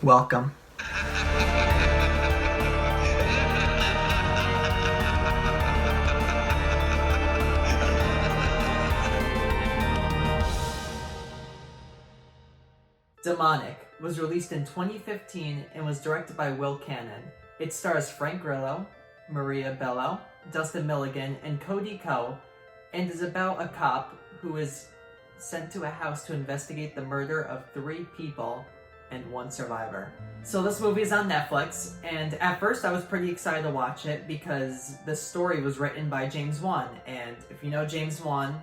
Welcome. Demonic was released in 2015 and was directed by Will Canon. It stars Frank Grillo, Maria Bello, Dustin Milligan, and Cody and is about a cop who is sent to a house to investigate the murder of 3 people and 1 survivor. So this movie is on Netflix, and at first I was pretty excited to watch it because the story was written by James Wan, and if you know James Wan,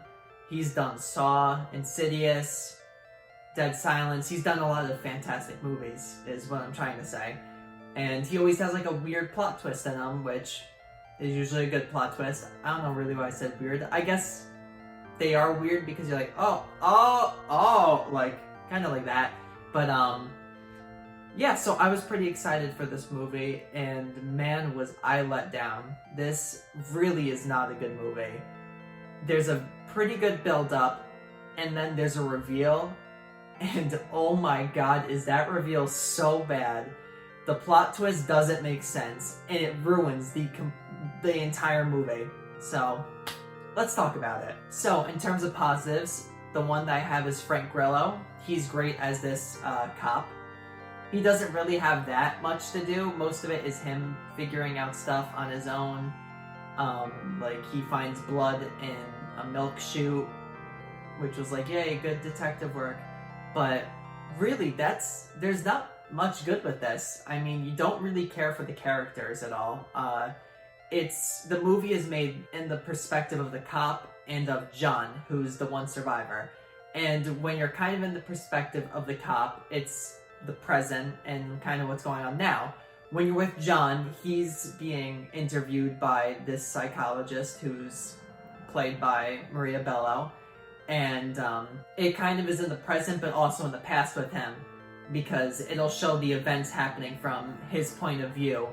he's done Saw, Insidious, Dead Silence. He's done a lot of fantastic movies, is what I'm trying to say. And he always has like a weird plot twist in them, which is usually a good plot twist. I don't know really why I said weird. I guess they are weird because you're like, oh, like, kind of like that. But, yeah, so I was pretty excited for this movie, and man, was I let down. This really is not a good movie. There's a pretty good build-up, and then there's a reveal, and oh my god, is that reveal so bad. The plot twist doesn't make sense, and it ruins the entire movie. So, let's talk about it. So, in terms of positives, the one that I have is Frank Grillo. He's great as this cop. He doesn't really have that much to do. Most of it is him figuring out stuff on his own. Like, he finds blood in a milk chute, which was like, yay, good detective work. But really, there's not much good with this. I mean, you don't really care for the characters at all. The movie is made in the perspective of the cop and of John, who's the 1 survivor. And when you're kind of in the perspective of the cop, it's the present and kind of what's going on now. When you're with John, he's being interviewed by this psychologist who's played by Maria Bello. And it kind of is in the present, but also in the past with him, because it'll show the events happening from his point of view,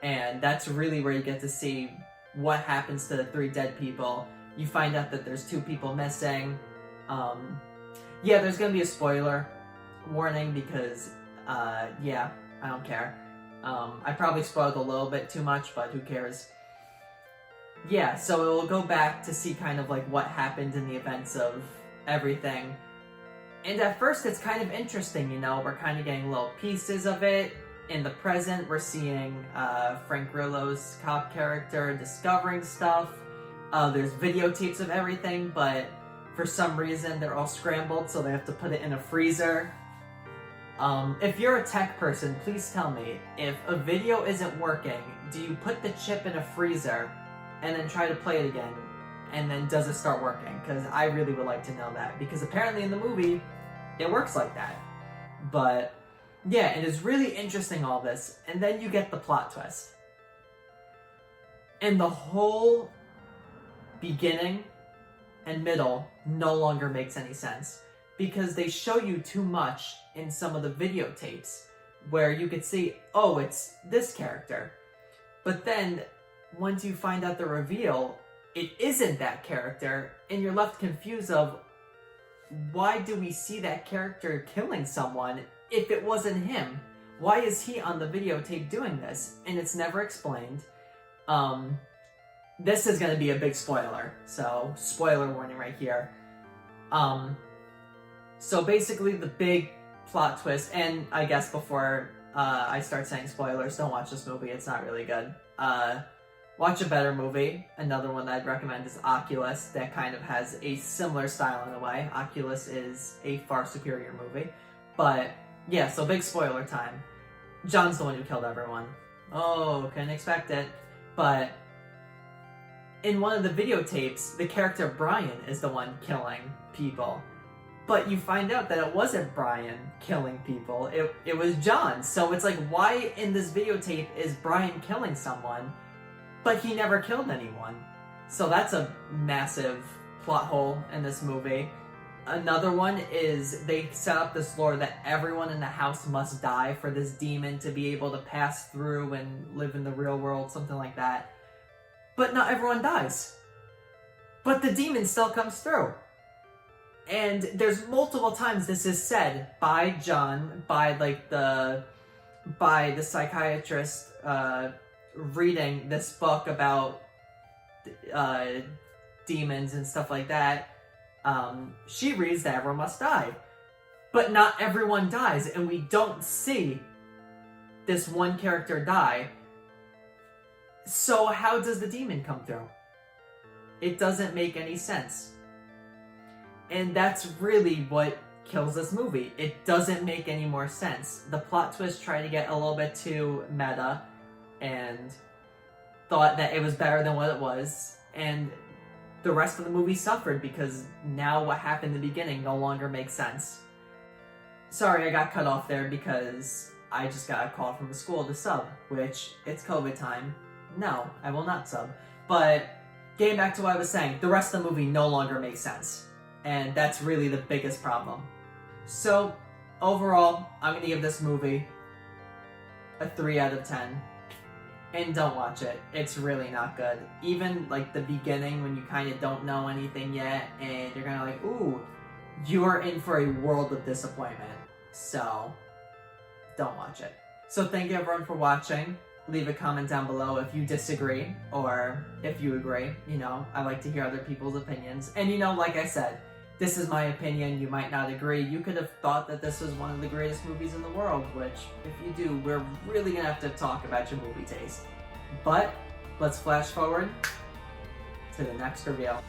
and that's really where you get to see what happens to the 3 dead people. You find out that there's 2 people missing. Yeah, there's gonna be a spoiler warning because, yeah, I don't care. I probably spoiled a little bit too much, but who cares? Yeah, so it will go back to see kind of like what happened in the events of everything. And at first it's kind of interesting, you know, we're kind of getting little pieces of it. In the present, we're seeing Frank Grillo's cop character discovering stuff. There's videotapes of everything, but for some reason they're all scrambled, so they have to put it in a freezer. If you're a tech person, please tell me, if a video isn't working, do you put the chip in a freezer and then try to play it again, and then does it start working? Because I really would like to know that, because apparently in the movie, it works like that. But, yeah, it is really interesting, all this, and then you get the plot twist. And the whole beginning and middle no longer makes any sense, because they show you too much in some of the videotapes, where you could see, oh, it's this character. But then, once you find out the reveal, it isn't that character, and you're left confused of, why do we see that character killing someone if it wasn't him? Why is he on the videotape doing this? And it's never explained. This is going to be a big spoiler, so spoiler warning right here. So basically the big plot twist, and I guess before I start saying spoilers, don't watch this movie, it's not really good. Watch a better movie. Another one that I'd recommend is Oculus, that kind of has a similar style in a way. Oculus is a far superior movie. But, yeah, so big spoiler time. John's the one who killed everyone. Oh, couldn't expect it. But in one of the videotapes, the character Brian is the one killing people. But you find out that it wasn't Brian killing people, it was John. So it's like, why in this videotape is Brian killing someone, but he never killed anyone? So that's a massive plot hole in this movie. Another one is they set up this lore that everyone in the house must die for this demon to be able to pass through and live in the real world, something like that. But not everyone dies. But the demon still comes through. And there's multiple times this is said by John, by the psychiatrist reading this book about demons and stuff like that. She reads that everyone must die. But not everyone dies, and we don't see this one character die. So how does the demon come through? It doesn't make any sense. And that's really what kills this movie. It doesn't make any more sense. The plot twist tried to get a little bit too meta and thought that it was better than what it was. And the rest of the movie suffered because now what happened in the beginning no longer makes sense. Sorry, I got cut off there because I just got a call from the school to sub, which it's COVID time. No, I will not sub. But getting back to what I was saying, the rest of the movie no longer makes sense. And that's really the biggest problem. So, overall, I'm going to give this movie a 3 out of 10. And don't watch it. It's really not good. Even, like, the beginning when you kind of don't know anything yet, and you're kind of like, ooh, you are in for a world of disappointment. So, don't watch it. So thank you everyone for watching. Leave a comment down below if you disagree, or if you agree. You know, I like to hear other people's opinions. And you know, like I said, this is my opinion, you might not agree. You could have thought that this was one of the greatest movies in the world, which, if you do, we're really gonna have to talk about your movie taste. But, let's flash forward to the next reveal.